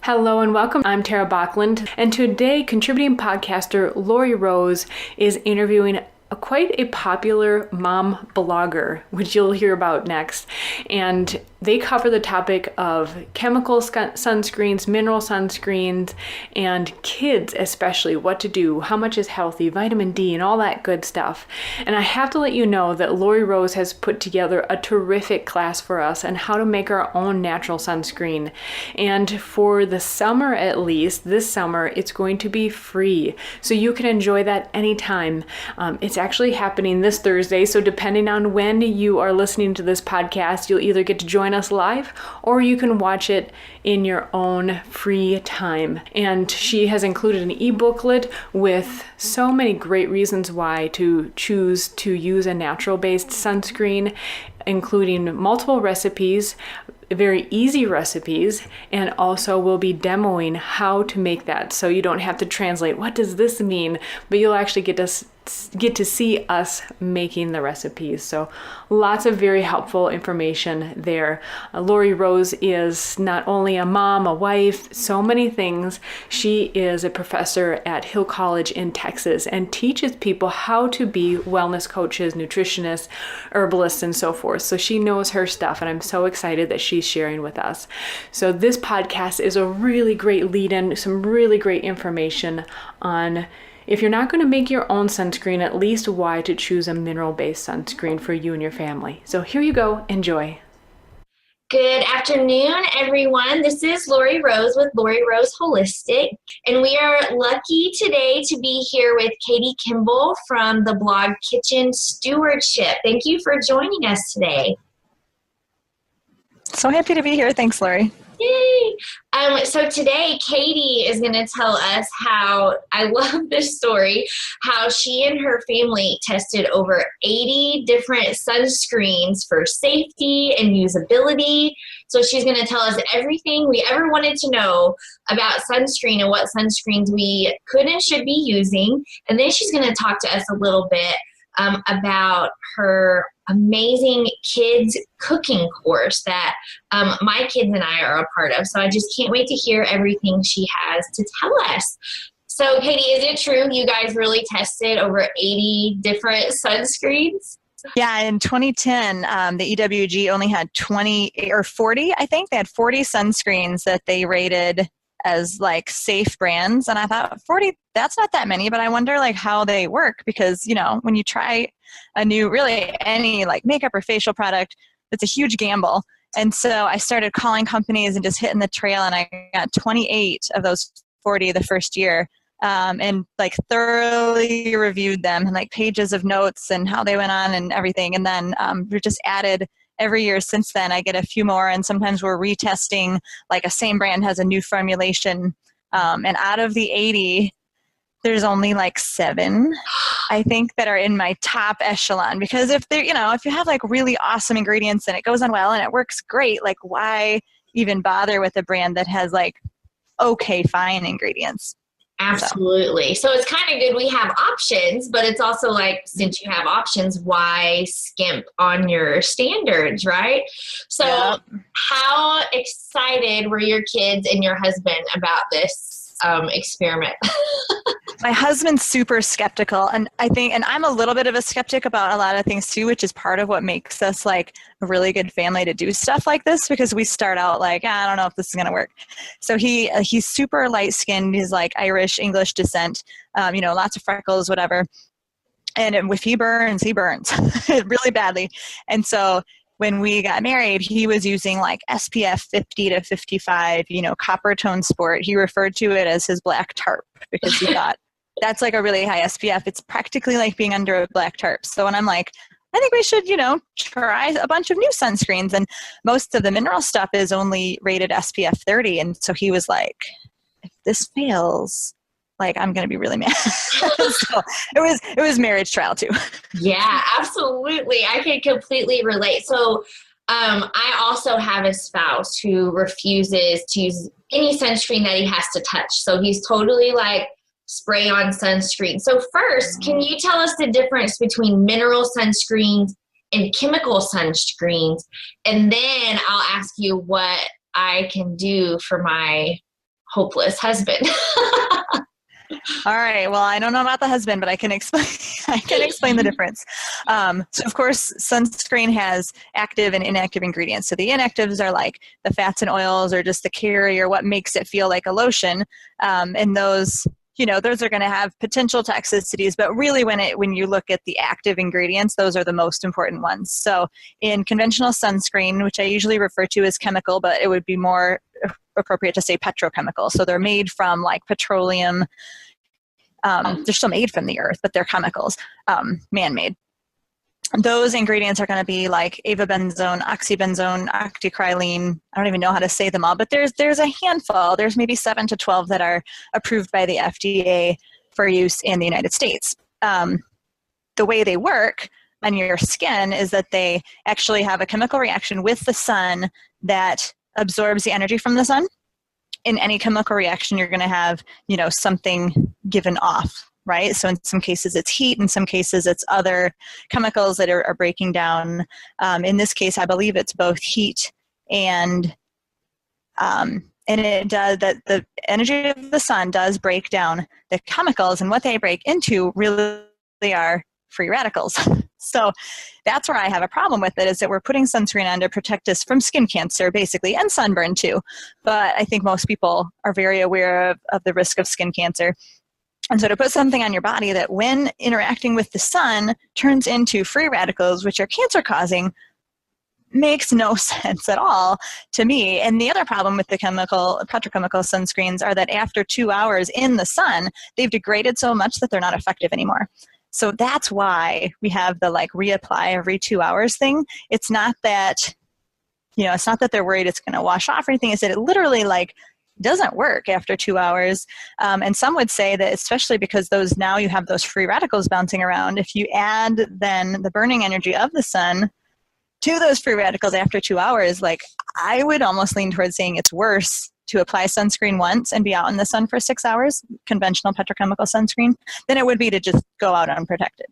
Hello and welcome. I'm Tara Bachland, and today contributing podcaster Lori Rose is interviewing quite a popular mom blogger, which you'll hear about next. And they cover the topic of chemical sunscreens, mineral sunscreens, and kids especially, what to do, how much is healthy, vitamin D, and all that good stuff. And I have to let you know that Lori Rose has put together a terrific class for us on how to make our own natural sunscreen. And for the summer, at least, this summer, it's going to be free. So you can enjoy that anytime. It's actually happening this Thursday, so depending on when you are listening to this podcast, you'll either get to join us live or you can watch it in your own free time. And she has included an e-booklet with so many great reasons why to choose to use a natural-based sunscreen, including multiple recipes, very easy recipes, and also we'll be demoing how to make that, so you don't have to translate what does this mean, but you'll actually get to see us making the recipes. So lots of very helpful information there. Lori Rose is not only a mom, a wife, so many things. She is a professor at Hill College in Texas and teaches people how to be wellness coaches, nutritionists, herbalists, and so forth. So she knows her stuff, and I'm so excited that she's sharing with us. So this podcast is a really great lead-in, some really great information on, if you're not going to make your own sunscreen, at least why to choose a mineral-based sunscreen for you and your family. So here you go. Enjoy. Good afternoon, everyone. This is Lori Rose with Lori Rose Holistic, and we are lucky today to be here with Katie Kimball from the blog Kitchen Stewardship. Thank you for joining us today. So happy to be here. Thanks, Lori. Yay! So today, Katie is going to tell us how, I love this story, how she and her family tested over 80 different sunscreens for safety and usability. So she's going to tell us everything we ever wanted to know about sunscreen and what sunscreens we could and should be using. And then she's going to talk to us a little bit about her amazing kids cooking course that my kids and I are a part of. So I just can't wait to hear everything she has to tell us. So Katie, is it true you guys really tested over 80 different sunscreens? Yeah, in 2010, the EWG only had 20 or 40, I think. They had 40 sunscreens that they rated as like safe brands. And I thought 40, that's not that many, but I wonder like how they work, because, you know, when you try a new, really any like makeup or facial product, it's a huge gamble. And so I started calling companies and just hitting the trail, and I got 28 of those 40 the first year, and like thoroughly reviewed them and like pages of notes and how they went on and everything. And then we just added every year since then. I get a few more, and sometimes we're retesting, like a same brand has a new formulation. And out of the 80, there's only like 7, I think, that are in my top echelon. Because if they're, you know, if you have like really awesome ingredients and it goes on well and it works great, like why even bother with a brand that has like okay, fine ingredients? Absolutely. So it's kind of good we have options, but it's also like, since you have options, why skimp on your standards, right? So Yep. How excited were your kids and your husband about this experiment? My husband's super skeptical, and I think, and I'm a little bit of a skeptic about a lot of things too, which is part of what makes us like a really good family to do stuff like this, because we start out like, I don't know if this is going to work. So he's super light skinned. He's like Irish, English descent, you know, lots of freckles, whatever. And if he burns really badly. And so when we got married, he was using like SPF 50 to 55, you know, copper tone sport. He referred to it as his black tarp because he thought that's like a really high SPF. It's practically like being under a black tarp. So when I'm like, I think we should, you know, try a bunch of new sunscreens. And most of the mineral stuff is only rated SPF 30. And so he was like, if this fails, like, I'm going to be really mad. So it was marriage trial too. Yeah, absolutely. I can completely relate. So I also have a spouse who refuses to use any sunscreen that he has to touch. So he's totally like spray on sunscreen. So first, can you tell us the difference between mineral sunscreens and chemical sunscreens? And then I'll ask you what I can do for my hopeless husband. All right. Well, I don't know about the husband, but I can explain. I can explain the difference. So, of course, sunscreen has active and inactive ingredients. So, the inactives are like the fats and oils, or just the carrier, what makes it feel like a lotion. And those, those are going to have potential toxicities. But really, when you look at the active ingredients, those are the most important ones. So, in conventional sunscreen, which I usually refer to as chemical, but it would be more appropriate to say petrochemical. So they're made from like petroleum. They're still made from the earth, but they're chemicals, man-made. Those ingredients are going to be like avobenzone, oxybenzone, octocrylene. I don't even know how to say them all, but there's a handful. There's maybe 7 to 12 that are approved by the FDA for use in the United States. The way they work on your skin is that they actually have a chemical reaction with the sun that absorbs the energy from the sun. In any chemical reaction, you're going to have, something given off, right? So in some cases it's heat, in some cases it's other chemicals that are breaking down. In this case, I believe it's both heat and it does that. The energy of the sun does break down the chemicals, and what they break into really are free radicals. So that's where I have a problem with it, is that we're putting sunscreen on to protect us from skin cancer, basically, and sunburn too. But I think most people are very aware of the risk of skin cancer. And so to put something on your body that when interacting with the sun turns into free radicals, which are cancer causing, makes no sense at all to me. And the other problem with the petrochemical sunscreens are that after 2 hours in the sun, they've degraded so much that they're not effective anymore. So that's why we have the reapply every 2 hours thing. It's not that, it's not that they're worried it's going to wash off or anything. It's that it literally doesn't work after 2 hours. And some would say that, especially because now you have those free radicals bouncing around, if you add then the burning energy of the sun to those free radicals after 2 hours, I would almost lean towards saying it's worse to apply sunscreen once and be out in the sun for 6 hours, conventional petrochemical sunscreen, than it would be to just go out unprotected.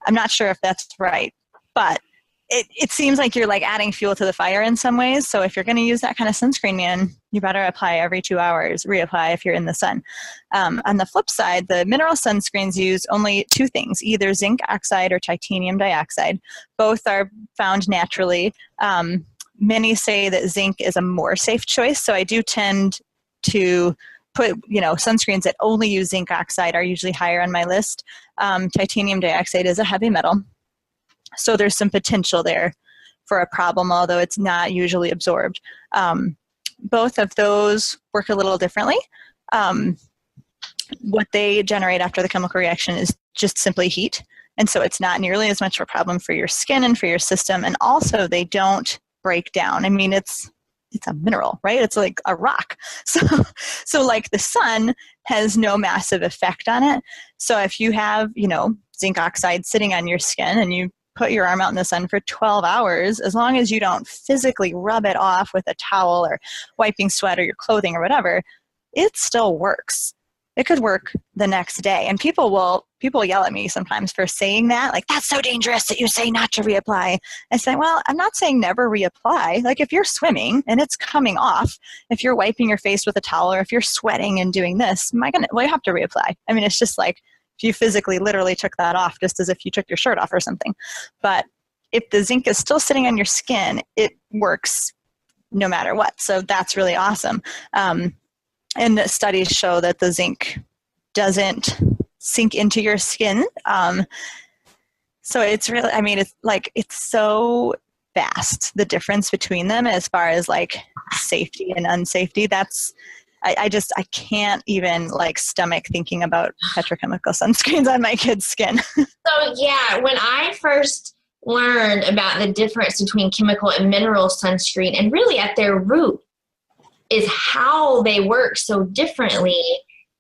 I'm not sure if that's right, but it seems like you're adding fuel to the fire in some ways. So if you're going to use that kind of sunscreen, man, you better apply every 2 hours, reapply if you're in the sun. On the flip side, the mineral sunscreens use only two things, either zinc oxide or titanium dioxide. Both are found naturally. Many say that zinc is a more safe choice, so I do tend to put, sunscreens that only use zinc oxide are usually higher on my list. Titanium dioxide is a heavy metal, so there's some potential there for a problem, although it's not usually absorbed. Both of those work a little differently. What they generate after the chemical reaction is just simply heat, and so it's not nearly as much of a problem for your skin and for your system, and also they don't break down. I mean, it's a mineral, right? It's like a rock. So the sun has no massive effect on it. So if you have, zinc oxide sitting on your skin and you put your arm out in the sun for 12 hours, as long as you don't physically rub it off with a towel or wiping sweat or your clothing or whatever, it still works. It could work the next day. And people yell at me sometimes for saying that, that's so dangerous that you say not to reapply. I say, well, I'm not saying never reapply. If you're swimming and it's coming off, if you're wiping your face with a towel, or if you're sweating and doing this, you have to reapply. I mean, it's just if you physically literally took that off, just as if you took your shirt off or something. But if the zinc is still sitting on your skin, it works no matter what. So that's really awesome. And the studies show that the zinc doesn't sink into your skin. So it's really, it's so vast, the difference between them as far as safety and unsafety. I can't even stomach thinking about petrochemical sunscreens on my kids' skin. So yeah, when I first learned about the difference between chemical and mineral sunscreen, and really at their root is how they work so differently,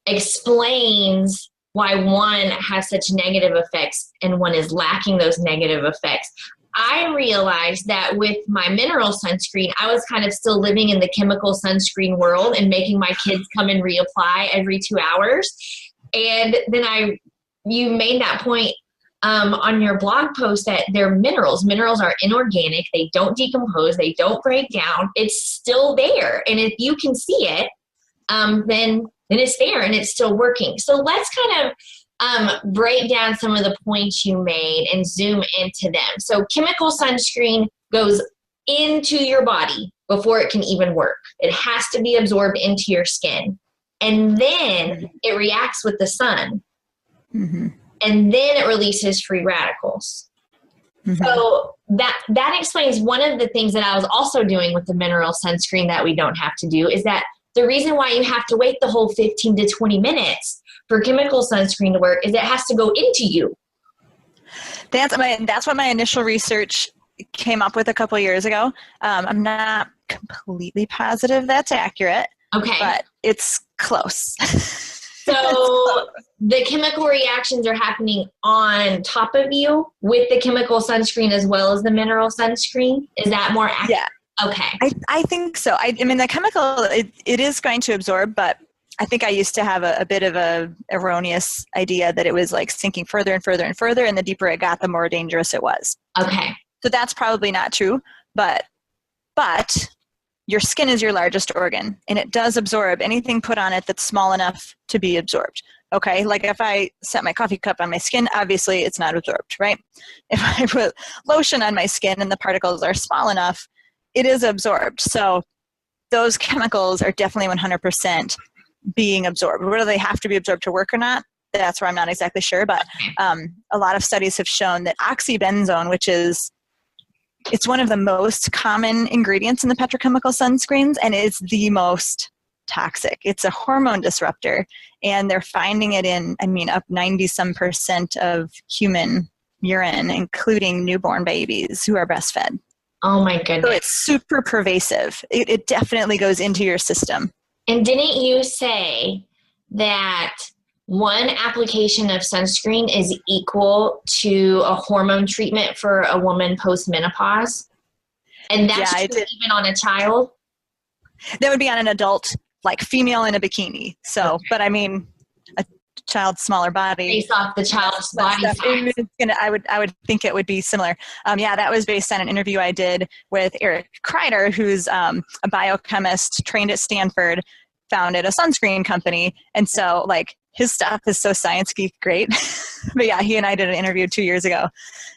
explains why one has such negative effects and one is lacking those negative effects. I realized that with my mineral sunscreen, I was kind of still living in the chemical sunscreen world and making my kids come and reapply every 2 hours. And then you made that point on your blog post that they're minerals. Minerals are inorganic. They don't decompose. They don't break down. It's still there. And if you can see it, then it's there and it's still working. So let's kind of break down some of the points you made and zoom into them. So chemical sunscreen goes into your body before it can even work. It has to be absorbed into your skin. And then it reacts with the sun. Mm-hmm. And then it releases free radicals. Mm-hmm. So that explains one of the things that I was also doing with the mineral sunscreen that we don't have to do, is that the reason why you have to wait the whole 15 to 20 minutes for chemical sunscreen to work is it has to go into you. That's what my initial research came up with a couple of years ago. I'm not completely positive that's accurate. Okay. But it's close. So the chemical reactions are happening on top of you with the chemical sunscreen as well as the mineral sunscreen. Is that more accurate? Yeah. Okay. I think so. I mean, the chemical, it is going to absorb, but I think I used to have a bit of a erroneous idea that it was like sinking further and further and further, and the deeper it got, the more dangerous it was. Okay. So that's probably not true, but your skin is your largest organ, and it does absorb anything put on it that's small enough to be absorbed. Okay, like if I set my coffee cup on my skin, obviously it's not absorbed, right? If I put lotion on my skin and the particles are small enough, it is absorbed. So those chemicals are definitely 100% being absorbed. Whether they have to be absorbed to work or not, that's where I'm not exactly sure. But a lot of studies have shown that oxybenzone, which is it's one of the most common ingredients in the petrochemical sunscreens, and it's the most toxic. It's a hormone disruptor, and they're finding it in, up 90% of human urine, including newborn babies who are breastfed. Oh my goodness. So it's super pervasive. It definitely goes into your system. And didn't you say that one application of sunscreen is equal to a hormone treatment for a woman post-menopause? And that's true even on a child? That would be on an adult, like female in a bikini. So, okay. But a child's smaller body. Based off the child's body size. I would think it would be similar. That was based on an interview I did with Eric Kreider, who's a biochemist trained at Stanford, founded a sunscreen company. And so his stuff is so science geek great. But yeah, he and I did an interview 2 years ago,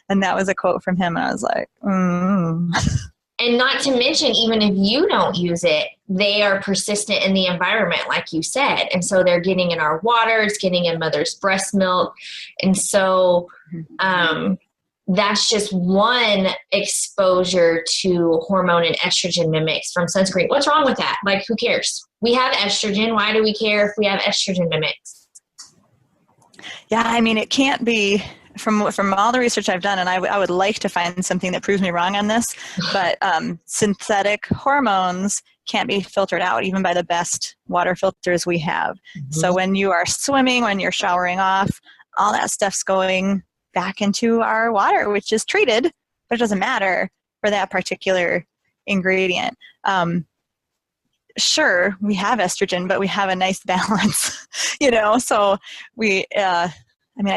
and that was a quote from him. And I was like, And not to mention, even if you don't use it, they are persistent in the environment, like you said. And so they're getting in our water, it's getting in mother's breast milk. And so that's just one exposure to hormone and estrogen mimics from sunscreen. What's wrong with that? Who cares? We have estrogen. Why do we care if we have estrogen mimics? Yeah, it can't be, from all the research I've done, and I would like to find something that proves me wrong on this, but synthetic hormones can't be filtered out even by the best water filters we have. Mm-hmm. So when you are swimming, when you're showering off, all that stuff's going back into our water, which is treated, but it doesn't matter for that particular ingredient. Sure, we have estrogen, but we have a nice balance, so we, I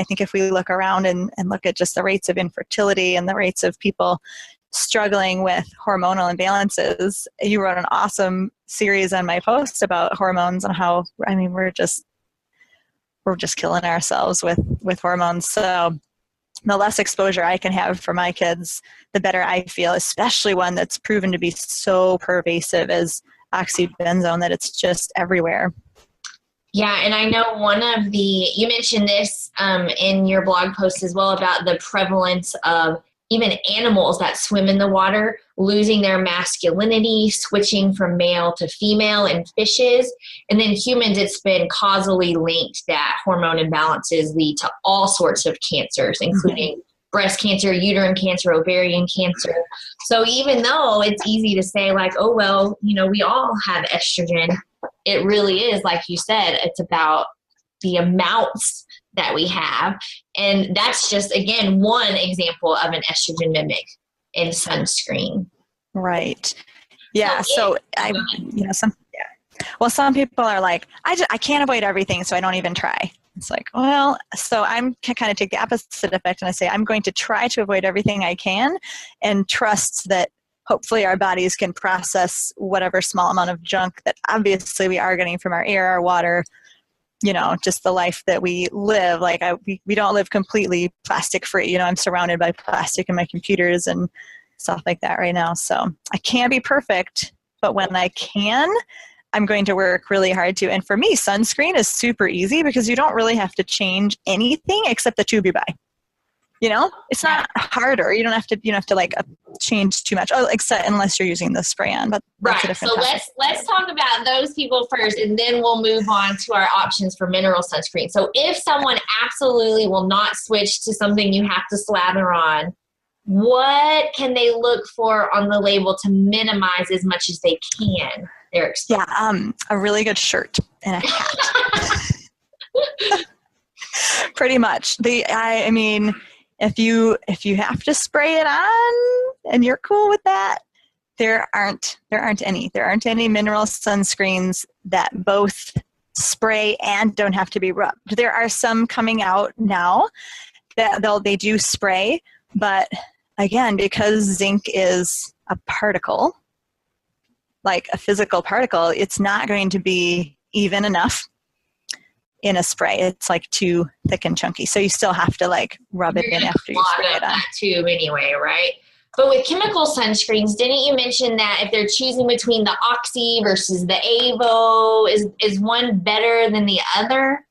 think if we look around and look at just the rates of infertility and the rates of people struggling with hormonal imbalances, you wrote an awesome series on my post about hormones and how, we're just killing ourselves with hormones. So the less exposure I can have for my kids, the better I feel, especially one that's proven to be so pervasive as oxybenzone, that it's just everywhere. Yeah, and I know you mentioned this in your blog post as well, about the prevalence of even animals that swim in the water losing their masculinity, switching from male to female in fishes. And then humans, it's been causally linked that hormone imbalances lead to all sorts of cancers, including breast cancer, uterine cancer, ovarian cancer. So even though it's easy to say we all have estrogen, it really is, like you said, it's about the amounts that we have. And that's just, again, one example of an estrogen mimic in sunscreen. Right. Yeah. So some people are like, I can't avoid everything, so I don't even try. It's like, well, so I'm kind of take the opposite effect, and I say, I'm going to try to avoid everything I can and trust that hopefully our bodies can process whatever small amount of junk that obviously we are getting from our air, our water, just the life that we live. Like we don't live completely plastic free. I'm surrounded by plastic in my computers and stuff like that right now. So I can't be perfect, but when I can, I'm going to work really hard to. And for me, sunscreen is super easy because you don't really have to change anything except the tube you buy. It's not harder. You don't have to like change too much. Oh, except unless you're using the spray on. But that's a different topic. let's talk about those people first, and then we'll move on to our options for mineral sunscreen. So if someone absolutely will not switch to something you have to slather on, what can they look for on the label to minimize as much as they can their exposure? Yeah, a really good shirt and a hat. Pretty much. I mean, if you have to spray it on and you're cool with that, there aren't any mineral sunscreens that both spray and don't have to be rubbed. There are some coming out now that they do spray, but again, because zinc is a particle, like a physical particle, it's not going to be even enough in a spray. It's like too thick and chunky. So you still have to like rub it in after you spray it on. That tube anyway, right? But with chemical sunscreens, didn't you mention that if they're choosing between the Oxy versus the Avo, is one better than the other?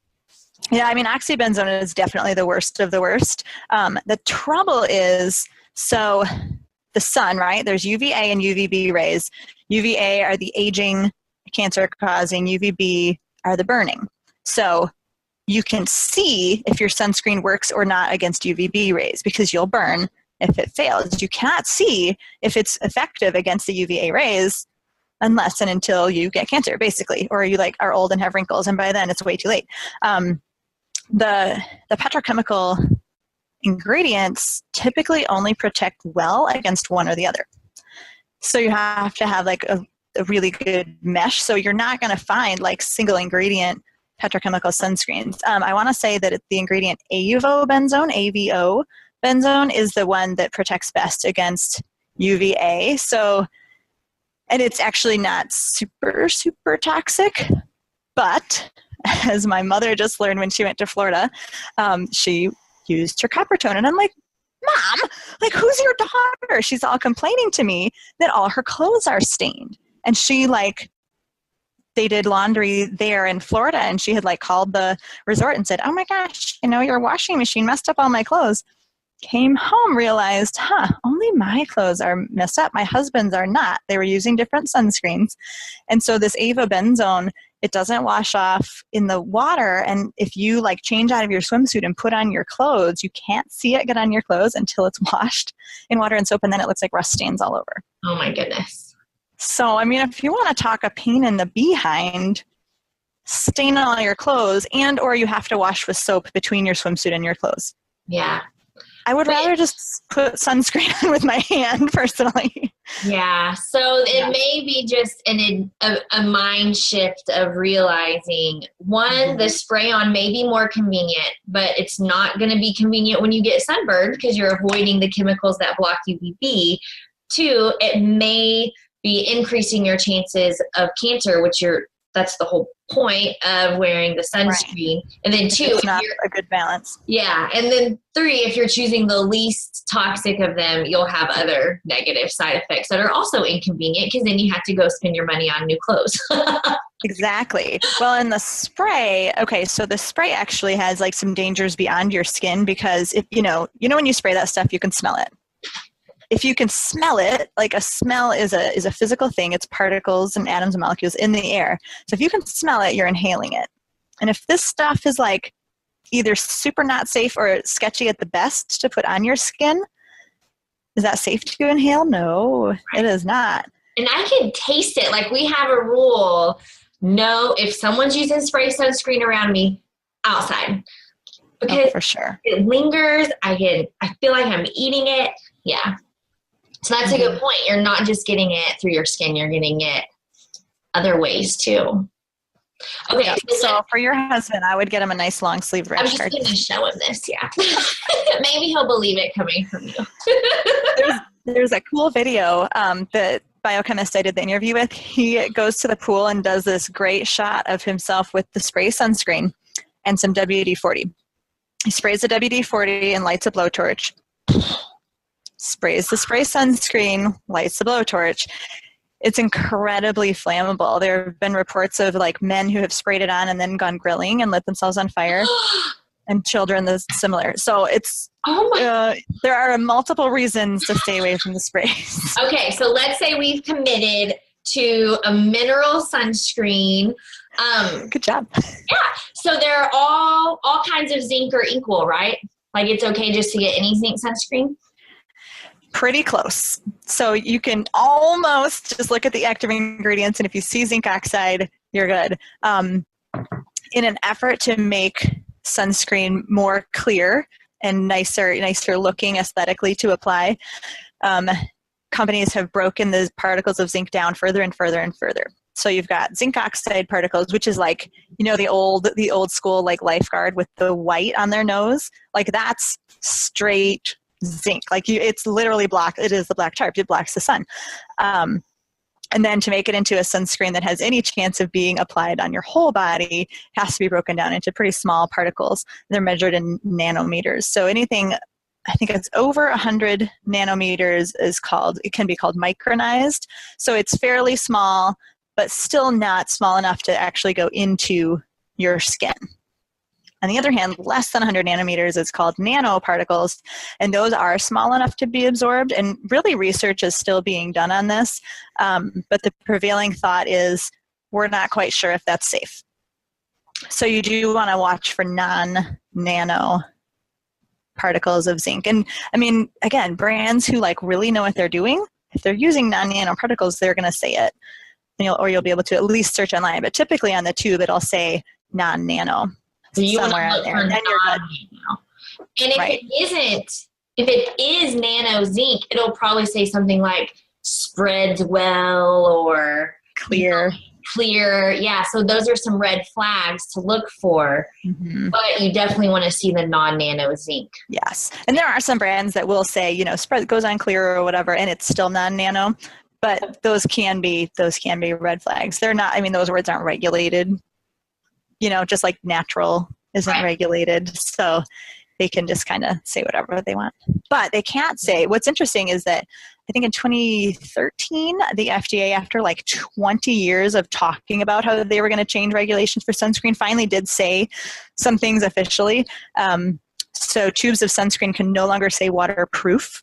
Yeah, I mean, oxybenzone is definitely the worst of the worst. The trouble is, so the sun, right? There's UVA and UVB rays. UVA are the aging, cancer-causing. UVB are the burning. So you can see if your sunscreen works or not against UVB rays because you'll burn if it fails. You cannot see if it's effective against the UVA rays unless and until you get cancer, basically, or you like are old and have wrinkles, and by then it's way too late. The petrochemical ingredients typically only protect well against one or the other. So you have to have like a really good mesh. So you're not going to find like single ingredient petrochemical sunscreens. I want to say that the ingredient AVO benzone is the one that protects best against UVA. So, and it's actually not super, super toxic, but as my mother just learned when she went to Florida, she used her copper tone. And I'm like, Mom, like, who's your daughter? She's all complaining to me that all her clothes are stained. And she they did laundry there in Florida, and she had called the resort and said, oh my gosh, your washing machine messed up all my clothes. Came home, realized, only my clothes are messed up. My husband's are not. They were using different sunscreens. And so this avobenzone, it doesn't wash off in the water. And if you change out of your swimsuit and put on your clothes, you can't see it get on your clothes until it's washed in water and soap, and then it looks like rust stains all over. Oh my goodness. So, I mean, if you want to talk a pain in the behind, stain all your clothes, and or you have to wash with soap between your swimsuit and your clothes. Yeah. I would rather just put sunscreen on with my hand, personally. Yeah. So it may be just a mind shift of realizing, one, the spray on may be more convenient, but it's not going to be convenient when you get sunburned because you're avoiding the chemicals that block UVB. Two, it may be increasing your chances of cancer, that's the whole point of wearing the sunscreen. Right. And then two, it's not a good balance. Yeah. And then three, if you're choosing the least toxic of them, you'll have other negative side effects that are also inconvenient because then you have to go spend your money on new clothes. Exactly. Well, in the spray, so the spray actually has some dangers beyond your skin because if when you spray that stuff, you can smell it. If you can smell it, a smell is a physical thing. It's particles and atoms and molecules in the air. So if you can smell it, you're inhaling it. And if this stuff is either super not safe or sketchy at the best to put on your skin, is that safe to inhale? No, it is not. And I can taste it. We have a rule. No, if someone's using spray sunscreen around me, outside. Because for sure. It lingers. I feel like I'm eating it. Yeah. So that's a good point. You're not just getting it through your skin. You're getting it other ways too. Okay. Yeah, so for your husband, I would get him a nice long sleeve rash guard. I'm just going to show him this. Yeah. Maybe he'll believe it coming from you. There's a cool video that biochemist I did the interview with. He goes to the pool and does this great shot of himself with the spray sunscreen and some WD-40. He sprays the WD-40 and lights a blowtorch. Sprays the spray sunscreen, lights the blowtorch. It's incredibly flammable. There have been reports of like men who have sprayed it on and then gone grilling and lit themselves on fire, and children that's similar. So it's there are multiple reasons to stay away from the sprays. Okay, so let's say we've committed to a mineral sunscreen. Good job. Yeah, so they're all kinds of zinc are equal, right? Like it's okay just to get any zinc sunscreen? Pretty close. So you can almost just look at the active ingredients, and if you see zinc oxide, you're good. In an effort to make sunscreen more clear and nicer looking aesthetically to apply, companies have broken the particles of zinc down further and further and further. So you've got zinc oxide particles, which is like, the old school like lifeguard with the white on their nose. Like that's straight zinc. Like it's literally black. It is the black tarp. It blocks the sun. And then to make it into a sunscreen that has any chance of being applied on your whole body, has to be broken down into pretty small particles. They're measured in nanometers. So anything, I think it's over 100 nanometers it can be called micronized. So it's fairly small, but still not small enough to actually go into your skin. On the other hand, less than 100 nanometers is called nanoparticles, and those are small enough to be absorbed, and really research is still being done on this, but the prevailing thought is we're not quite sure if that's safe. So you do want to watch for non-nano particles of zinc. And I mean, again, brands who like really know what they're doing, if they're using non-nano particles, they're going to say it, or you'll be able to at least search online. But typically on the tube, it'll say non-nano. So you somewhere want to look out there. for non-nano. And if it is nano zinc, it'll probably say something like spreads well or clear. Clear. Yeah. So those are some red flags to look for, but you definitely want to see the non-nano zinc. Yes. And there are some brands that will say, spread goes on clear or whatever, and it's still non-nano, but those can be red flags. They're not, those words aren't regulated. Just like natural isn't regulated. So they can just kind of say whatever they want. But they can't say, what's interesting is that I think in 2013, the FDA, after like 20 years of talking about how they were going to change regulations for sunscreen, finally did say some things officially. So tubes of sunscreen can no longer say waterproof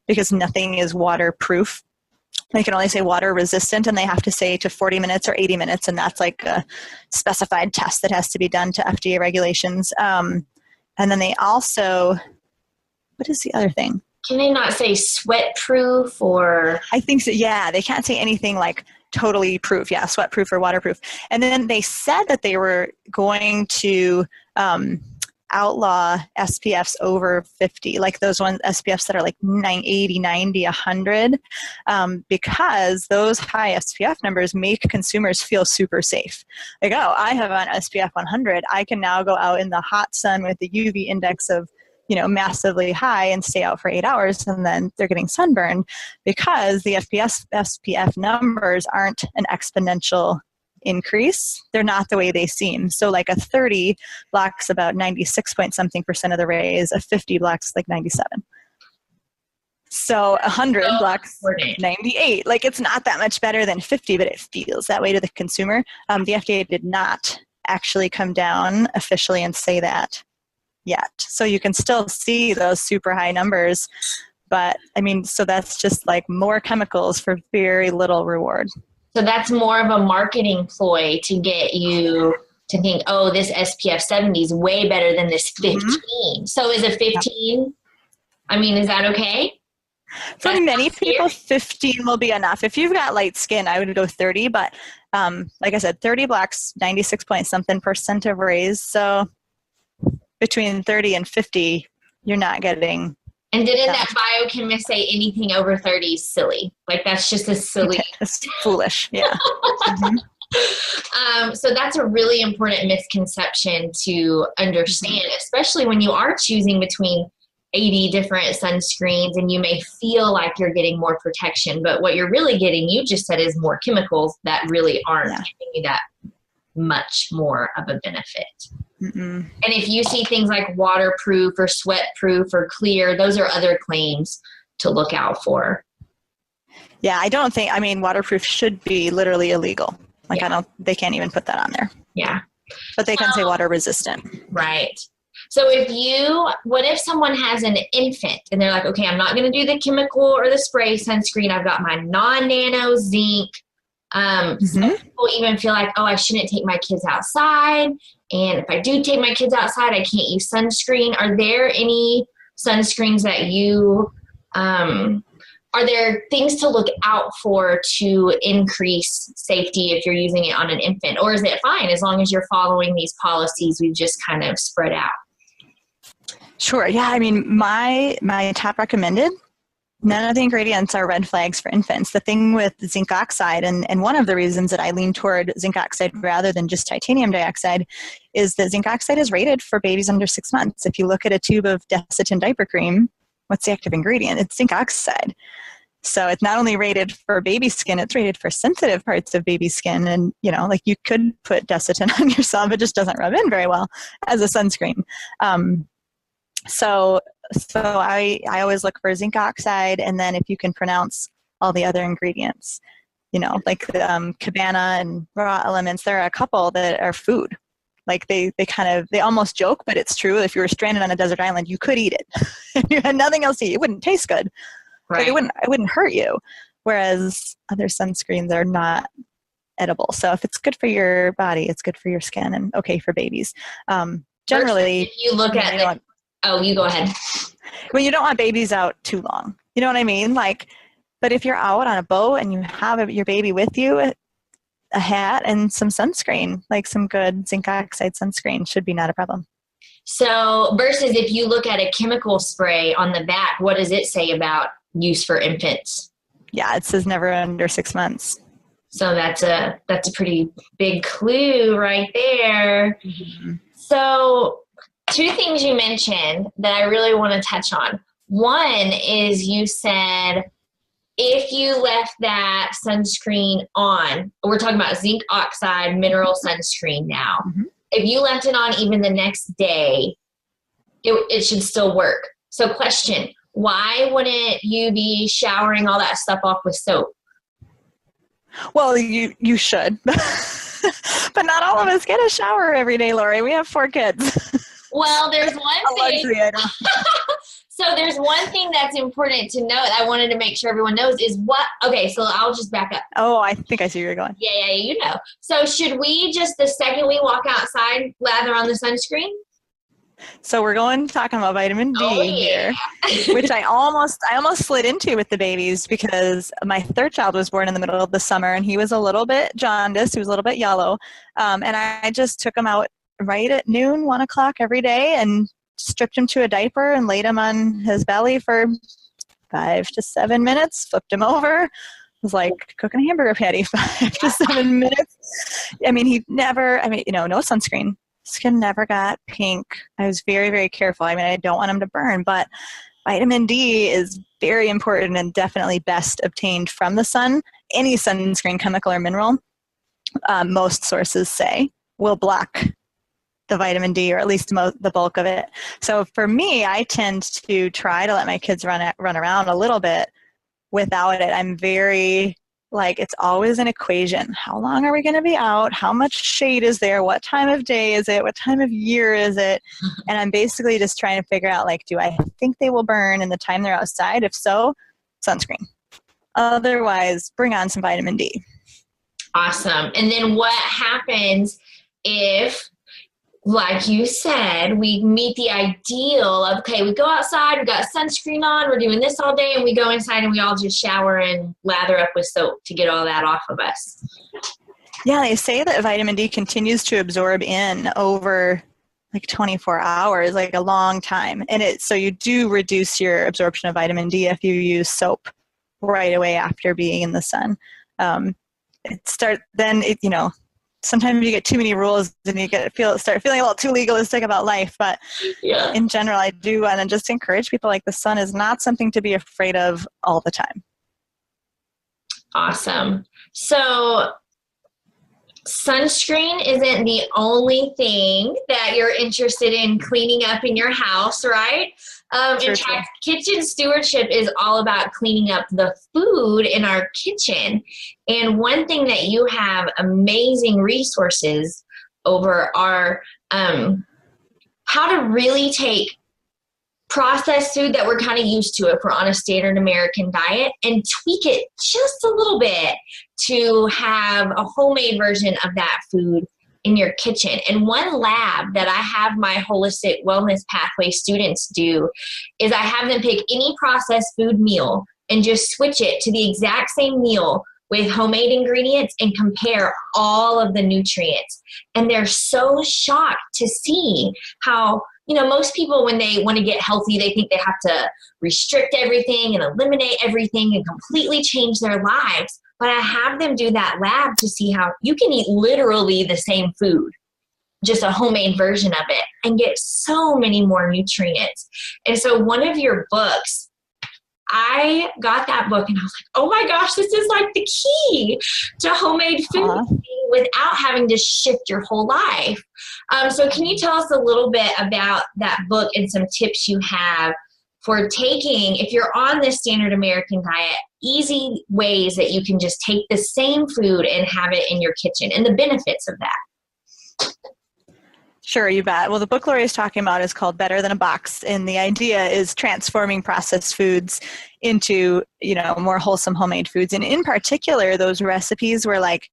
because nothing is waterproof. They can only say water resistant, and they have to say to 40 minutes or 80 minutes, and that's like a specified test that has to be done to FDA regulations. And then they also, what is the other thing? Can they not say sweat proof or? I think so, yeah. They can't say anything like totally proof. Yeah, sweat proof or waterproof. And then they said that they were going to outlaw SPFs over 50, like those ones SPFs that are like 80, 90, 100, because those high SPF numbers make consumers feel super safe. Like, oh, I have an SPF 100. I can now go out in the hot sun with the UV index of, massively high and stay out for 8 hours, and then they're getting sunburned because the SPF numbers aren't an exponential increase. They're not the way they seem. So like a 30 blocks about 96 point something % of the rays, a 50 blocks like 97. So 100 blocks 98. Like it's not that much better than 50, but it feels that way to the consumer. The FDA did not actually come down officially and say that yet. So you can still see those super high numbers, but so that's just like more chemicals for very little reward. So that's more of a marketing ploy to get you to think, oh, this SPF 70 is way better than this 15. So is a 15? Is that okay? For many people, 15 will be enough. If you've got light skin, I would go 30, but like I said, 30 blocks 96 point something % of rays. So between 30 and 50, you're not getting. And didn't that biochemist say anything over 30 is silly? Like that's just a silly. It's foolish, yeah. So that's a really important misconception to understand, especially when you are choosing between 80 different sunscreens, and you may feel like you're getting more protection, but what you're really getting, you just said, is more chemicals that really aren't giving you that much more of a benefit. And if you see things like waterproof or sweat-proof or clear, those are other claims to look out for. Yeah, I mean, waterproof should be literally illegal. Like, they can't even put that on there. Yeah. But they can say water resistant. Right. So what if someone has an infant and they're like, okay, I'm not going to do the chemical or the spray sunscreen. I've got my non-nano zinc. Some people even feel like, oh, I shouldn't take my kids outside. And if I do take my kids outside, I can't use sunscreen. Are there any sunscreens that are there things to look out for to increase safety if you're using it on an infant? Or is it fine as long as you're following these policies we've just kind of spread out? Sure. Yeah. I mean, my top recommended, none of the ingredients are red flags for infants. The thing with zinc oxide, and one of the reasons that I lean toward zinc oxide rather than just titanium dioxide, is that zinc oxide is rated for babies under 6 months. If you look at a tube of Desitin diaper cream, what's the active ingredient? It's zinc oxide. So it's not only rated for baby skin, it's rated for sensitive parts of baby skin. And, like you could put Desitin on yourself, it just doesn't rub in very well as a sunscreen. So I always look for zinc oxide, and then if you can pronounce all the other ingredients, like cabana and raw elements, there are a couple that are food. Like they almost joke, but it's true. If you were stranded on a desert island, you could eat it. If you had nothing else to eat, it wouldn't taste good. Right. But it wouldn't hurt you. Whereas other sunscreens are not edible. So if it's good for your body, it's good for your skin and okay for babies. Generally, if you look at you go ahead. Well, you don't want babies out too long. You know what I mean? But if you're out on a boat and you have your baby with you, a hat and some sunscreen, like some good zinc oxide sunscreen, should be not a problem. So versus if you look at a chemical spray on the back, what does it say about use for infants? Yeah, it says never under 6 months. So that's a pretty big clue right there. Mm-hmm. So 2 things you mentioned that I really want to touch on. One is you said if you left that sunscreen on, we're talking about zinc oxide mineral sunscreen now. Mm-hmm. If you left it on even the next day, it should still work. So question, why wouldn't you be showering all that stuff off with soap? Well, you should. But not all of us get a shower every day, Lori. We have 4 kids. Well, there's one thing. So there's one thing that's important to note. I wanted to make sure everyone knows is okay, so I'll just back up. Oh, I think I see where you're going. Yeah, So should we just, the second we walk outside, lather on the sunscreen? So we're talking about vitamin D here, which I almost slid into with the babies because my 3rd child was born in the middle of the summer and he was a little bit jaundiced. He was a little bit yellow. And I just took him out right at noon, 1 o'clock every day and stripped him to a diaper and laid him on his belly for 5 to 7 minutes, flipped him over. It was like cooking a hamburger patty, 5 to 7 minutes. I mean, no sunscreen. Skin never got pink. I was very, very careful. I mean, I don't want him to burn, but vitamin D is very important and definitely best obtained from the sun. Any sunscreen, chemical or mineral, most sources say, will block the vitamin D, or at least the bulk of it. So for me, I tend to try to let my kids run around a little bit without it. I'm very, it's always an equation. How long are we going to be out? How much shade is there? What time of day is it? What time of year is it? And I'm basically just trying to figure out, do I think they will burn in the time they're outside? If so, sunscreen. Otherwise, bring on some vitamin D. Awesome. And then what happens if, like you said, we meet the ideal of, okay, we go outside, we got sunscreen on, we're doing this all day, and we go inside and we all just shower and lather up with soap to get all that off of us? Yeah, they say that vitamin D continues to absorb in over 24 hours, a long time. And so you do reduce your absorption of vitamin D if you use soap right away after being in the sun. sometimes you get too many rules and you start feeling a little too legalistic about life. But Yeah. in general, I do want to just encourage people, like, the sun is not something to be afraid of all the time. Awesome. So sunscreen isn't the only thing that you're interested in cleaning up in your house, right? In fact, kitchen stewardship is all about cleaning up the food in our kitchen. And one thing that you have amazing resources over are how to really take processed food that we're kind of used to if we're on a standard American diet and tweak it just a little bit to have a homemade version of that food in your kitchen. And one lab that I have my holistic wellness pathway students do is I have them pick any processed food meal and just switch it to the exact same meal with homemade ingredients and compare all of the nutrients. And they're so shocked to see how, most people, when they want to get healthy, they think they have to restrict everything and eliminate everything and completely change their lives. But I have them do that lab to see how you can eat literally the same food, just a homemade version of it, and get so many more nutrients. And so one of your books, I got that book and I was like, oh my gosh, this is like the key to homemade food without having to shift your whole life. So can you tell us a little bit about that book and some tips you have for taking, if you're on this standard American diet, easy ways that you can just take the same food and have it in your kitchen and the benefits of that? Sure, you bet. Well, the book Lori is talking about is called Better Than a Box, and the idea is transforming processed foods into, more wholesome homemade foods. And in particular, those recipes where, like,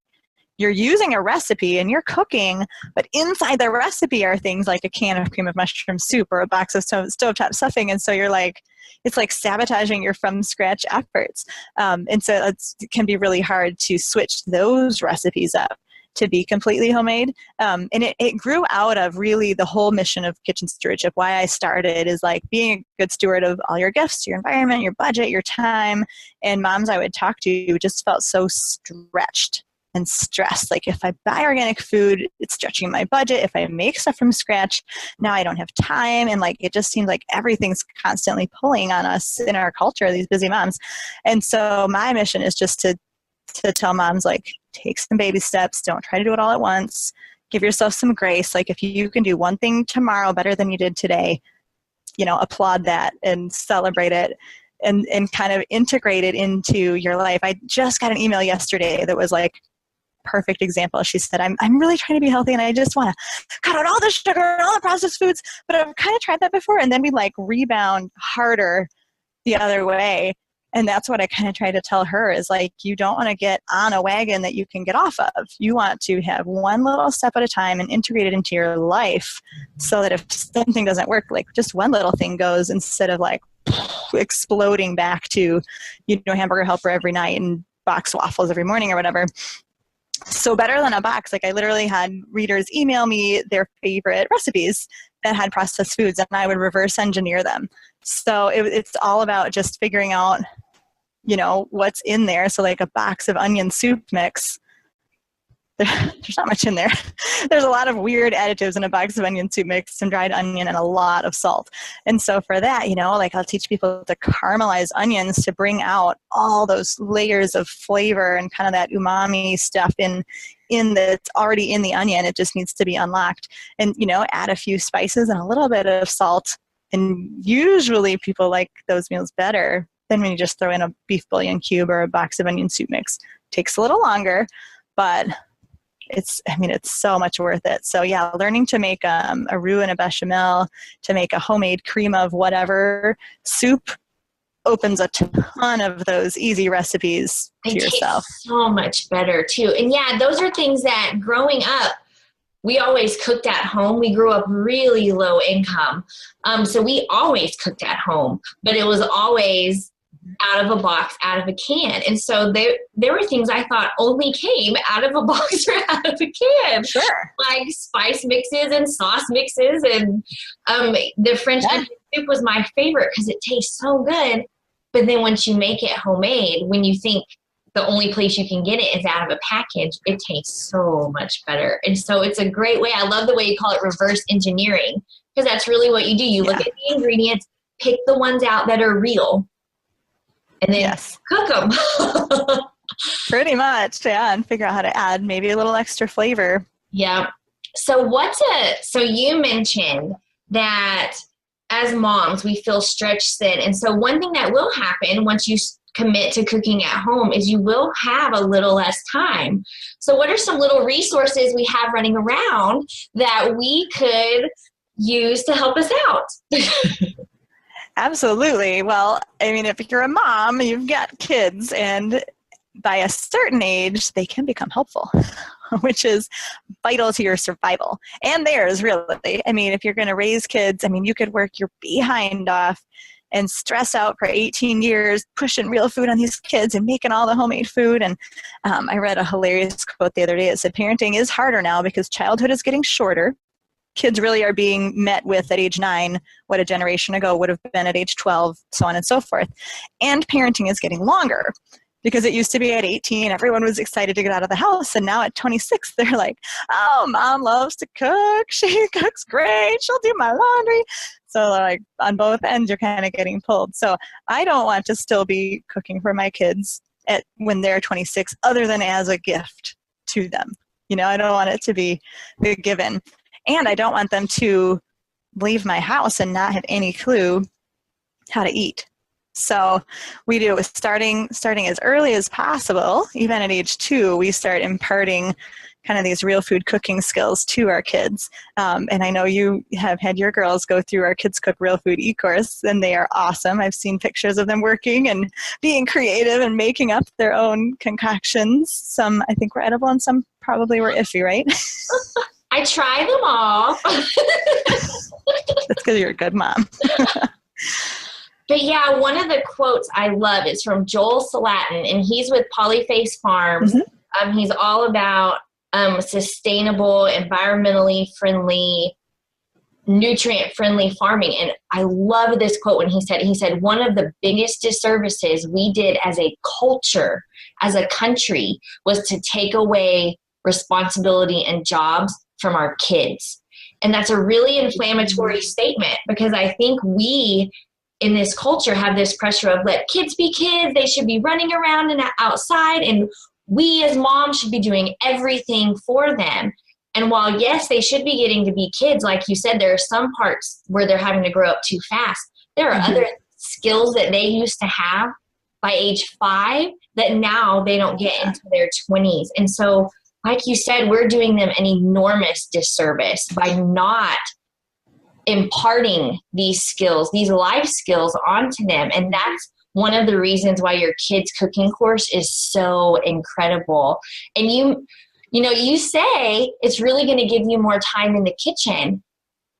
you're using a recipe and you're cooking, but inside the recipe are things like a can of cream of mushroom soup or a box of stovetop stuffing. And so you're like, it's like sabotaging your from scratch efforts. And so it can be really hard to switch those recipes up to be completely homemade. And it grew out of really the whole mission of kitchen stewardship. Why I started is like being a good steward of all your gifts, your environment, your budget, your time. And moms I would talk to just felt so stretched and stressed. Like, if I buy organic food, it's stretching my budget. If I make stuff from scratch, now I don't have time. And like, it just seems like everything's constantly pulling on us in our culture, these busy moms. And so my mission is just to tell moms, like, take some baby steps. Don't try to do it all at once. Give yourself some grace. Like, if you can do one thing tomorrow better than you did today, applaud that and celebrate it and kind of integrate it into your life. I just got an email yesterday that was like, perfect example. She said, I'm really trying to be healthy and I just want to cut out all the sugar and all the processed foods, but I've kind of tried that before. And then we like rebound harder the other way. And that's what I kind of try to tell her is like, you don't want to get on a wagon that you can get off of. You want to have one little step at a time and integrate it into your life so that if something doesn't work, like just one little thing goes instead of like exploding back to, Hamburger Helper every night and box waffles every morning or whatever. So Better Than a Box, like I literally had readers email me their favorite recipes that had processed foods and I would reverse engineer them. So it's all about just figuring out, what's in there. So like a box of onion soup mix, there's not much in there. There's a lot of weird additives in a box of onion soup mix, some dried onion and a lot of salt. And so for that, like I'll teach people to caramelize onions to bring out all those layers of flavor and kind of that umami stuff in that's already in the onion. It just needs to be unlocked. And, add a few spices and a little bit of salt. And usually people like those meals better than when you just throw in a beef bouillon cube or a box of onion soup mix. Takes a little longer, but it's so much worth it. So yeah, learning to make a roux and a bechamel, to make a homemade cream of whatever soup opens a ton of those easy recipes to yourself. Taste so much better too. And yeah, those are things that growing up, we always cooked at home. We grew up really low income. So we always cooked at home, but it was always out of a box, out of a can. And so there were things I thought only came out of a box or out of a can. Sure. Like spice mixes and sauce mixes. And the French onion soup was my favorite because it tastes so good. But then once you make it homemade, when you think the only place you can get it is out of a package, it tastes so much better. And so it's a great way. I love the way you call it reverse engineering, because that's really what you do. You look at the ingredients, pick the ones out that are real, and then cook them. Pretty much, yeah, and figure out how to add maybe a little extra flavor. Yeah. So so you mentioned that as moms, we feel stretched thin. And so one thing that will happen once you commit to cooking at home is you will have a little less time. So what are some little resources we have running around that we could use to help us out? Absolutely. Well, I mean, if you're a mom, you've got kids, and by a certain age, they can become helpful, which is vital to your survival and theirs, really. I mean, if you're going to raise kids, I mean, you could work your behind off and stress out for 18 years, pushing real food on these kids and making all the homemade food. And I read a hilarious quote the other day. It said, parenting is harder now because childhood is getting shorter. Kids really are being met with at age 9 what a generation ago would have been at age 12, so on and so forth. And parenting is getting longer. Because it used to be at 18, everyone was excited to get out of the house. And now at 26, they're like, oh, mom loves to cook. She cooks great. She'll do my laundry. So like on both ends, you're kind of getting pulled. So I don't want to still be cooking for my kids when they're 26, other than as a gift to them. You know, I don't want it to be the given. And I don't want them to leave my house and not have any clue how to eat. So we do it starting as early as possible. Even at age 2, we start imparting kind of these real food cooking skills to our kids. And I know you have had your girls go through our Kids Cook Real Food e-course, and they are awesome. I've seen pictures of them working and being creative and making up their own concoctions. Some I think were edible and some probably were iffy, right? I try them all. That's because you're a good mom. But yeah, one of the quotes I love is from Joel Salatin, and he's with Polyface Farms. Mm-hmm. He's all about sustainable, environmentally friendly, nutrient-friendly farming. And I love this quote when he said, one of the biggest disservices we did as a culture, as a country, was to take away responsibility and jobs from our kids. And that's a really inflammatory statement, because I think we in this culture have this pressure of let kids be kids. They should be running around and outside. And we as moms should be doing everything for them. And while, yes, they should be getting to be kids, like you said, there are some parts where they're having to grow up too fast. There are other skills that they used to have by age 5 that now they don't get into their 20s. And so, like you said, we're doing them an enormous disservice by not imparting these skills, these life skills onto them. And that's one of the reasons why your kids' cooking course is so incredible. And you say it's really going to give you more time in the kitchen.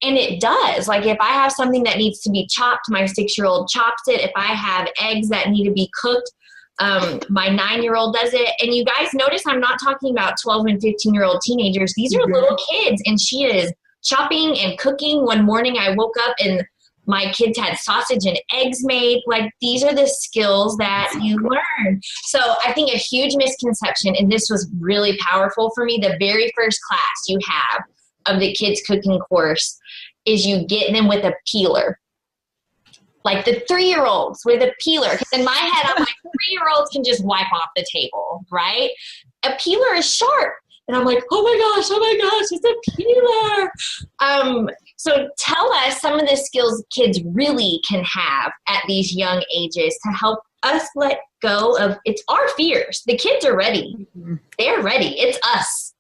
And it does. Like if I have something that needs to be chopped, my 6-year-old chops it. If I have eggs that need to be cooked, my 9-year-old does it. And you guys notice I'm not talking about 12 and 15-year-old teenagers. These are little kids, and she is chopping and cooking. One morning I woke up and my kids had sausage and eggs made. Like these are the skills that you learn. So I think a huge misconception, and this was really powerful for me, the very first class you have of the kids cooking course is you get them with a peeler. Like the 3-year-olds with a peeler. Because in my head, I'm like, 3-year-olds can just wipe off the table, right? A peeler is sharp. And I'm like, oh my gosh, it's a peeler. So tell us some of the skills kids really can have at these young ages to help us let go of, it's our fears. The kids are ready. They're ready. It's us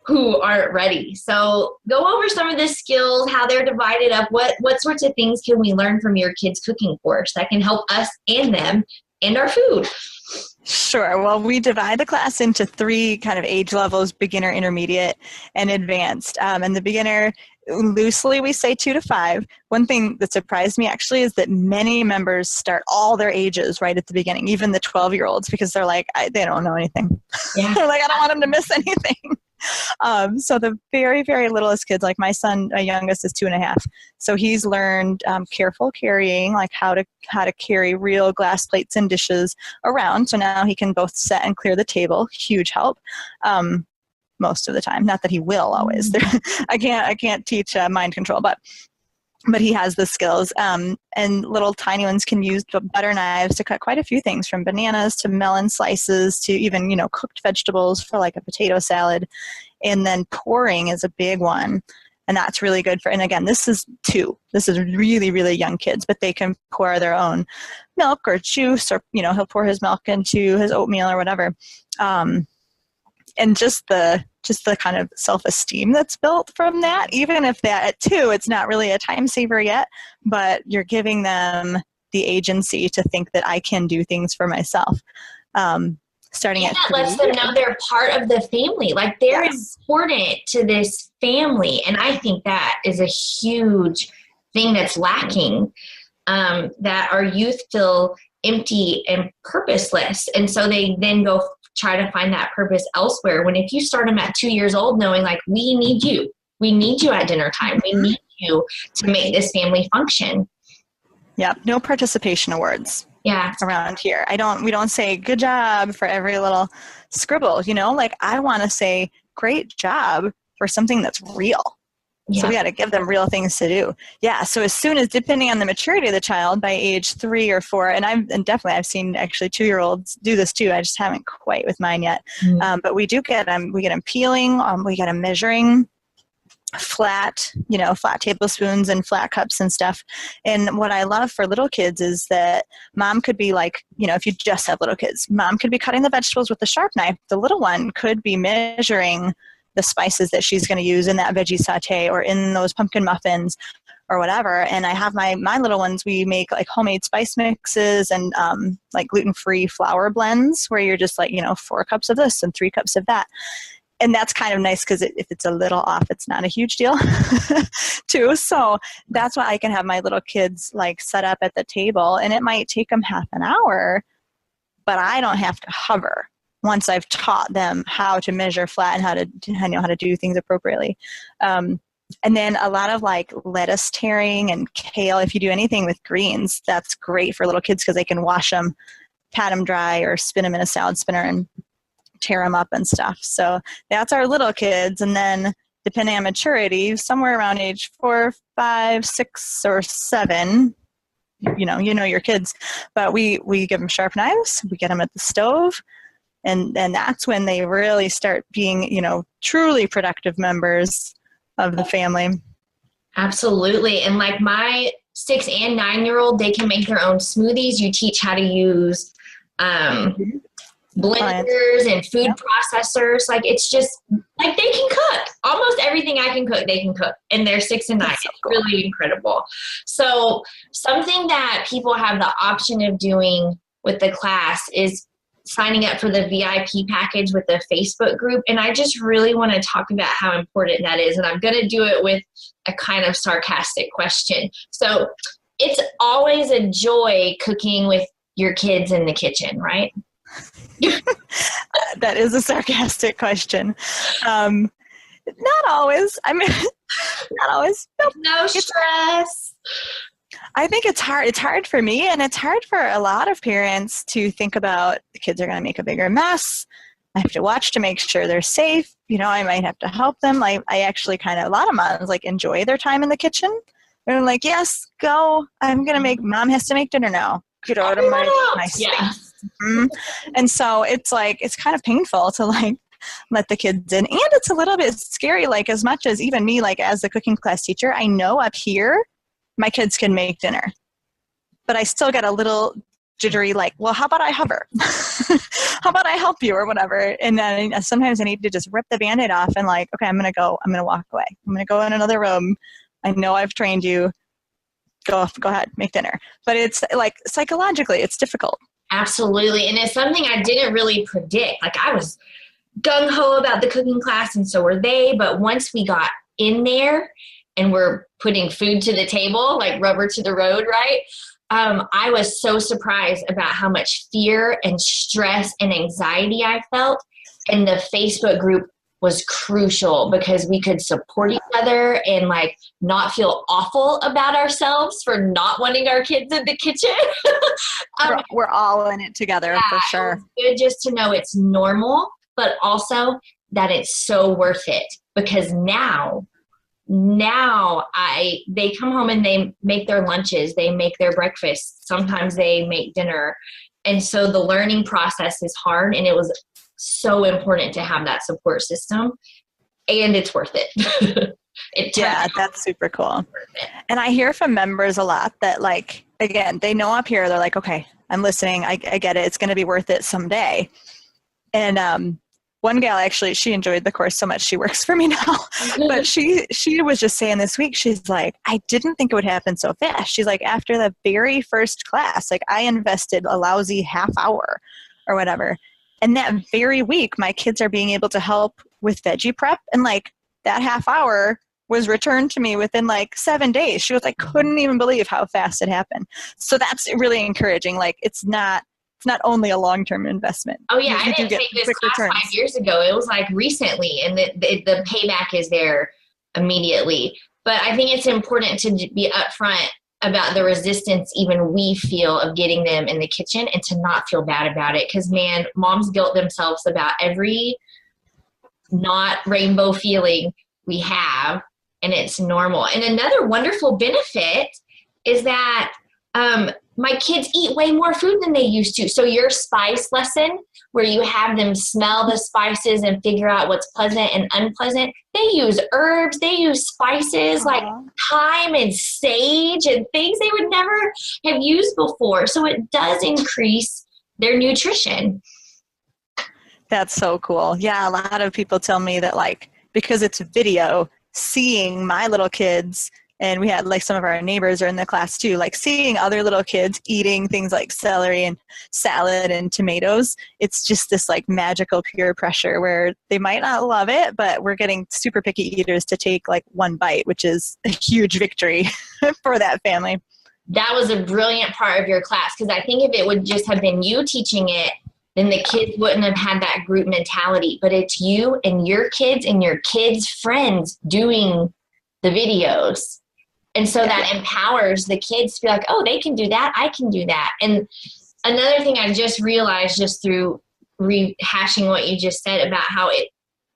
who aren't ready. So go over some of the skills, how they're divided up. What sorts of things can we learn from your kids' cooking course that can help us and them and our food? Sure. Well, we divide the class into 3 kind of age levels: beginner, intermediate, and advanced. And the beginner, loosely we say 2 to 5. One thing that surprised me actually is that many members start all their ages right at the beginning, even the 12-year-olds, because they're like, they don't know anything. Yeah. They're like, I don't want them to miss anything. So the very, very littlest kids, like my son, my youngest is 2.5. So he's learned careful carrying, like how to carry real glass plates and dishes around. So now he can both set and clear the table. Huge help. Most of the time, not that he will always. I can't teach mind control, but he has the skills. And little tiny ones can use butter knives to cut quite a few things, from bananas to melon slices to even, cooked vegetables for like a potato salad. And then pouring is a big one. And that's really good and again, this is really, really young kids, but they can pour their own milk or juice, or, he'll pour his milk into his oatmeal or whatever. And just the kind of self-esteem that's built from that, even if that at 2, it's not really a time saver yet, but you're giving them the agency to think that I can do things for myself. Starting at 3. That lets them know they're part of the family. Like they're important to this family. And I think that is a huge thing that's lacking, that our youth feel empty and purposeless. And so they then go try to find that purpose elsewhere. When if you start them at 2 years old, knowing like, we need you at dinner time. We need you to make this family function. Yeah. No participation awards. Yeah. Around here. We don't say good job for every little scribble, like I want to say great job for something that's real. Yeah. So we got to give them real things to do. Yeah. So as soon as, depending on the maturity of the child, by age 3 or 4, and I've seen actually 2-year-olds do this too. I just haven't quite with mine yet. Mm-hmm. But we get them peeling. We get them measuring flat tablespoons and flat cups and stuff. And what I love for little kids is that mom could be like, if you just have little kids, mom could be cutting the vegetables with a sharp knife. The little one could be measuring the spices that she's going to use in that veggie saute or in those pumpkin muffins or whatever. And I have my little ones, we make like homemade spice mixes and like gluten-free flour blends where you're just like, 4 cups of this and 3 cups of that. And that's kind of nice because if it's a little off, it's not a huge deal too. So that's why I can have my little kids like set up at the table, and it might take them half an hour, but I don't have to hover once I've taught them how to measure flat and how to do things appropriately. And then a lot of like lettuce tearing and kale. If you do anything with greens, that's great for little kids because they can wash them, pat them dry, or spin them in a salad spinner and tear them up and stuff. So that's our little kids. And then depending on maturity, somewhere around age 4, 5, 6, or 7, your kids, but we give them sharp knives. We get them at the stove. And that's when they really start being, truly productive members of the family. Absolutely. And like my 6 and 9-year-old, they can make their own smoothies. You teach how to use blenders and food processors. Like it's just like they can cook almost everything I can cook. They can cook, and they're 6 and 9. So cool. It's really incredible. So something that people have the option of doing with the class is signing up for the VIP package with the Facebook group. And I just really want to talk about how important that is. And I'm going to do it with a kind of sarcastic question. So it's always a joy cooking with your kids in the kitchen, right? That is a sarcastic question. Not always. Not always. Nope. No stress. I think it's hard. It's hard for me, and it's hard for a lot of parents to think about the kids are going to make a bigger mess. I have to watch to make sure they're safe. I might have to help them. I actually a lot of moms enjoy their time in the kitchen. They're like, yes, go. Mom has to make dinner now. Get out of my space. Yeah. Mm-hmm. And so it's kind of painful to let the kids in. And it's a little bit scary, as much as even me, as the cooking class teacher, I know up here my kids can make dinner. But I still get a little jittery, well, how about I hover? How about I help you or whatever? And then sometimes I need to just rip the Band-Aid off and okay, I'm going to walk away. I'm going to go in another room. I know I've trained you. Go ahead, make dinner. But it's psychologically, it's difficult. Absolutely. And it's something I didn't really predict. I was gung-ho about the cooking class, and so were they. But once we got in there and we're putting food to the table, rubber to the road, right? I was so surprised about how much fear and stress and anxiety I felt. And the Facebook group was crucial because we could support each other and like not feel awful about ourselves for not wanting our kids in the kitchen. We're all in it together, for sure. It's good just to know it's normal, but also that it's so worth it, because now they come home and they make their lunches, they make their breakfast, sometimes they make dinner. And so the learning process is hard, and it was so important to have that support system, and it's worth it. Yeah, that's super cool. And I hear from members a lot that, like, again, they know up here, they're like, okay, I'm listening. I get it. It's going to be worth it someday. And one gal, actually, she enjoyed the course so much, she works for me now. But she was just saying this week, she's like, I didn't think it would happen so fast. She's like, after the very first class, like I invested a lousy half hour or whatever. And that very week, my kids are being able to help with veggie prep. And like that half hour was returned to me within like 7 days. She was like, couldn't even believe how fast it happened. So that's really encouraging. Like it's not only a long-term investment. Oh yeah, I didn't take this class returns. 5 years ago. It was like recently, and the payback is there immediately. But I think it's important to be upfront about the resistance even we feel of getting them in the kitchen, and to not feel bad about it. Because man, moms guilt themselves about every not rainbow feeling we have, and it's normal. And another wonderful benefit is that my kids eat way more food than they used to. So your spice lesson, where you have them smell the spices and figure out what's pleasant and unpleasant, they use herbs, they use spices like thyme and sage and things they would never have used before. So it does increase their nutrition. That's so cool. Yeah, a lot of people tell me that, like, because it's video, seeing my little kids, and we had like some of our neighbors are in the class too, like seeing other little kids eating things like celery and salad and tomatoes, it's just this like magical peer pressure where they might not love it, but we're getting super picky eaters to take like one bite, which is a huge victory for that family. That was a brilliant part of your class, because I think if it would just have been you teaching it, then the kids wouldn't have had that group mentality. But it's you and your kids' friends doing the videos. And so that empowers the kids to be like, oh, they can do that. I can do that. And another thing I just realized just through rehashing what you just said about how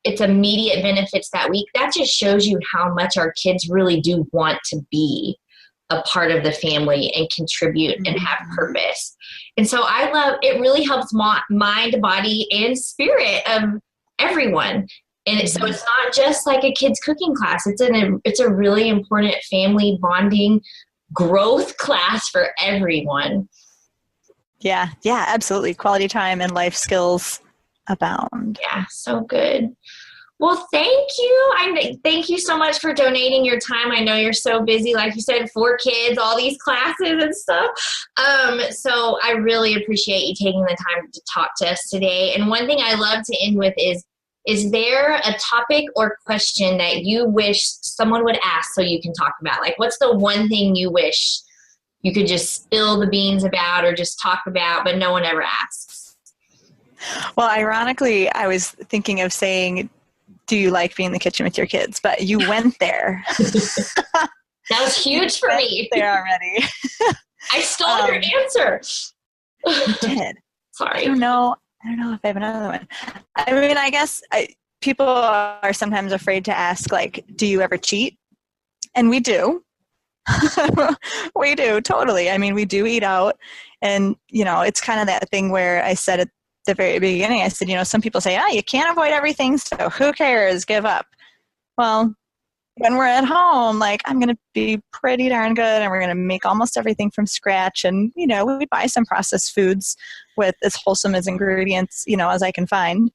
it's immediate benefits that week, that just shows you how much our kids really do want to be a part of the family and contribute and have purpose. And so I love, it really helps mind, body, and spirit of everyone. And so it's not just like a kid's cooking class. It's a really important family bonding growth class for everyone. Yeah, absolutely. Quality time and life skills abound. Yeah, so good. Well, thank you. Thank you so much for donating your time. I know you're so busy, like you said, 4 kids, all these classes and stuff. So I really appreciate you taking the time to talk to us today. And one thing I love to end with is there a topic or question that you wish someone would ask so you can talk about? Like, what's the one thing you wish you could just spill the beans about or just talk about, but no one ever asks? Well, ironically, I was thinking of saying, do you like being in the kitchen with your kids? But you went there. That was huge for me. There already. I stole your answer. You did. Sorry. I don't know if I have another one. I mean, I guess people are sometimes afraid to ask, like, do you ever cheat? And we do. We do, totally. I mean, we do eat out. And, it's kind of that thing where I said at the very beginning, I said, some people say, you can't avoid everything, so who cares? Give up. Well, when we're at home, like, I'm going to be pretty darn good, and we're going to make almost everything from scratch. And, we buy some processed foods with as wholesome as ingredients, as I can find.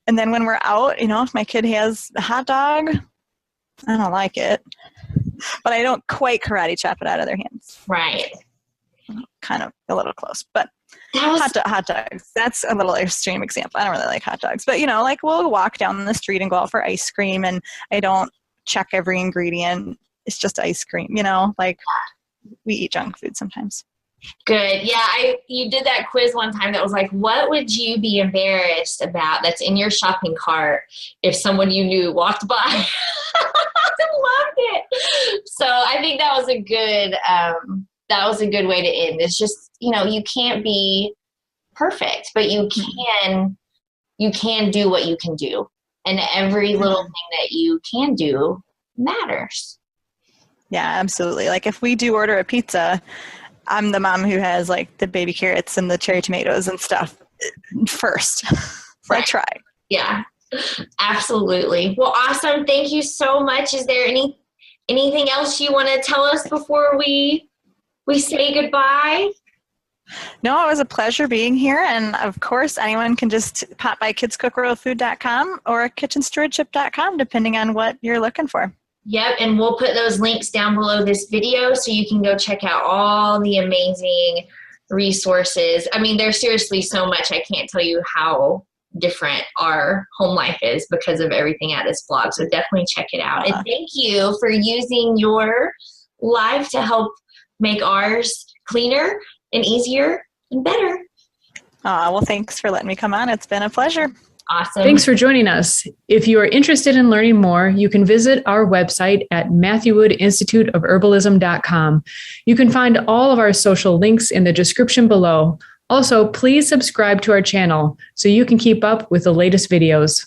And then when we're out, if my kid has a hot dog, I don't like it, but I don't quite karate chop it out of their hands. Right. Kind of a little close, but hot dogs. That's a little extreme example. I don't really like hot dogs, but like we'll walk down the street and go out for ice cream, and I don't check every ingredient. It's just ice cream, like we eat junk food sometimes. Good. Yeah, you did that quiz one time that was like, what would you be embarrassed about that's in your shopping cart if someone you knew walked by? I loved it. So I think that was a good way to end. It's just, you can't be perfect, but you can do what you can do. And every little thing that you can do matters. Yeah, absolutely. Like if we do order a pizza, I'm the mom who has like the baby carrots and the cherry tomatoes and stuff first. I try. Yeah, absolutely. Well, awesome. Thank you so much. Is there anything else you want to tell us before we say goodbye? No, it was a pleasure being here. And of course, anyone can just pop by kidscookrealfood.com or kitchenstewardship.com, depending on what you're looking for. Yep, and we'll put those links down below this video so you can go check out all the amazing resources. I mean, there's seriously so much. I can't tell you how different our home life is because of everything at this blog. So definitely check it out. And thank you for using your life to help make ours cleaner and easier and better. Well, thanks for letting me come on. It's been a pleasure. Awesome. Thanks for joining us. If you are interested in learning more, you can visit our website at matthewwoodinstituteofherbalism.com. You can find all of our social links in the description below. Also, please subscribe to our channel so you can keep up with the latest videos.